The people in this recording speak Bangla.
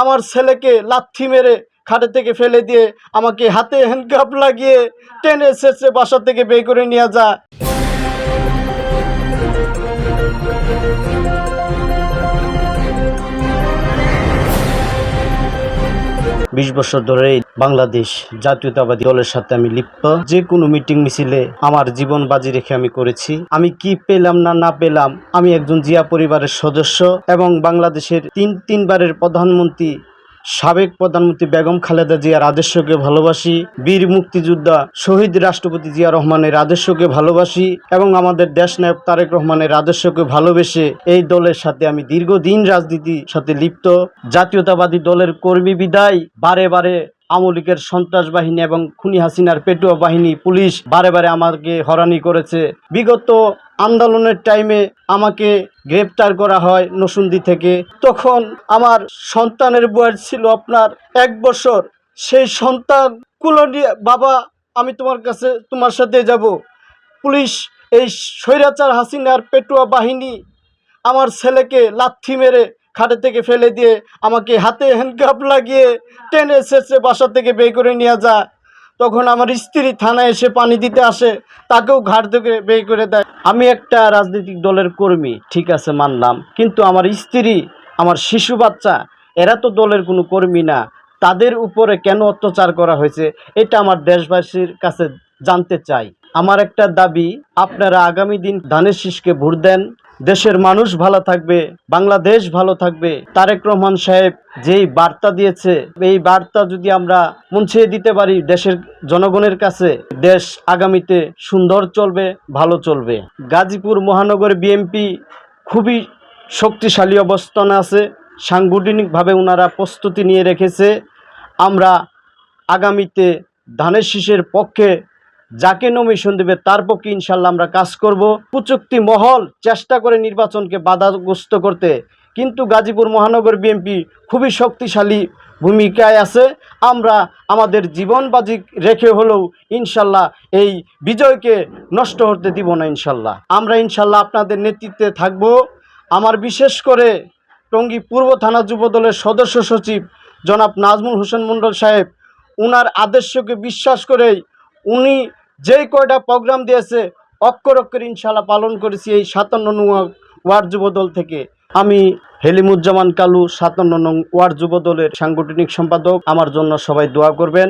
আমার ছেলেকে লাথি মেরে খাটে থেকে ফেলে দিয়ে আমাকে হাতে হ্যান্ডকাপ লাগিয়ে টেনে শেষে বাসা থেকে বের করে নিয়ে যায়। 20 বছর ধরে বাংলাদেশ জাতীয়তাবাদী দলের সাথে আমি লিপ্ত। যে কোনো মিটিং মিছিলে আমার জীবন বাজি রেখে আমি করেছি। আমি কি পেলাম না পেলাম, আমি একজন জিয়া পরিবারের সদস্য এবং বাংলাদেশের তিনবারের প্রধানমন্ত্রী সাবেক প্রধানমন্ত্রী বেগম খালেদা জিয়ার আদর্শকে ভালোবাসি, বীর মুক্তিযোদ্ধা শহীদ রাষ্ট্রপতি জিয়া রহমানের আদর্শকে ভালোবাসি এবং আমাদের দেশনায়ক তারেক রহমানের আদর্শকে ভালোবেসে এই দলের সাথে আমি দীর্ঘদিন রাজনীতির সাথে লিপ্ত। জাতীয়তাবাদী দলের কর্মী বিদায় বারে বারে আওয়ামী লীগের সন্ত্রাস বাহিনী এবং খুনি হাসিনার পেটুয়া বাহিনী পুলিশ বারে বারে আমাকে হয়রানি করেছে। বিগত আন্দোলনের টাইমে আমাকে গ্রেপ্তার করা হয় নরসিংদী থেকে। তখন আমার সন্তানের বয়স ছিল আপনার 1 বছর। সেই সন্তান কুলো নিয়ে, বাবা আমি তোমার সাথে যাব। পুলিশ এই স্বৈরাচার হাসিনার পেটুয়া বাহিনী আমার ছেলেকে লাথি মেরে খাটে থেকে ফেলে দিয়ে আমাকে হাতে হ্যান্ডকাপ লাগিয়ে টেনে শেষে বাসা থেকে বের করে নিয়ে যায়। তখন আমার স্ত্রী থানায় এসে পানি দিতে আসে, তাকেও ঘাট থেকে বের করে দেয়। আমি একটা রাজনৈতিক দলের কর্মী, ঠিক আছে মানলাম, কিন্তু আমার স্ত্রী, আমার শিশু বাচ্চা, এরা তো দলের কোনো কর্মী না। তাদের উপরে কেন অত্যাচার করা হয়েছে এটা আমার দেশবাসীর কাছে জানতে চাই। আমার একটা দাবি, আপনারা আগামী দিন ধানের শীষকে ভোট দেন। দেশের মানুষ ভালো থাকবে, বাংলাদেশ ভালো থাকবে। তারেক রহমান সাহেব যেই বার্তা দিয়েছে, এই বার্তা যদি আমরা পৌঁছে দিতে পারি দেশের জনগণের কাছে, দেশ আগামীতে সুন্দর চলবে, ভালো চলবে। গাজীপুর মহানগর বিএনপি খুবই শক্তিশালী অবস্থানে আছে। সাংগঠনিকভাবে ওনারা প্রস্তুতি নিয়ে রেখেছে। আমরা আগামীতে ধানের শীষের পক্ষে যাকে নমিনেশন দেবে তার পক্ষে ইনশাল্লাহ আমরা কাজ করব। কুচুক্তি মহল চেষ্টা করে নির্বাচনকে বাধাগ্রস্ত করতে, কিন্তু গাজীপুর মহানগর বিএনপি খুবই শক্তিশালী ভূমিকায় আছে। আমরা আমাদের জীবন বাজি রেখে হলেও ইনশাল্লাহ এই বিজয়কে নষ্ট হতে দিব না। ইনশাল্লাহ আমরা ইনশাল্লাহ আপনাদের নেতৃত্বে থাকব। আমার বিশেষ করে টঙ্গী পূর্ব থানা যুবদলের সদস্য সচিব জনাব নাজমুল হোসেন মণ্ডল সাহেব, ওনার আদর্শকে বিশ্বাস করেই উনি যেই কয়টা প্রোগ্রাম দিয়েছে অক্ষর অক্ষর ইনশাল্লাহ পালন করেছি। এই 57 নং ওয়ার্ড যুবদল থেকে আমি হেলিমুজ্জামান কালু, 57 নং ওয়ার্ড যুবদলের সাংগঠনিক সম্পাদক। আমার জন্য সবাই দোয়া করবেন।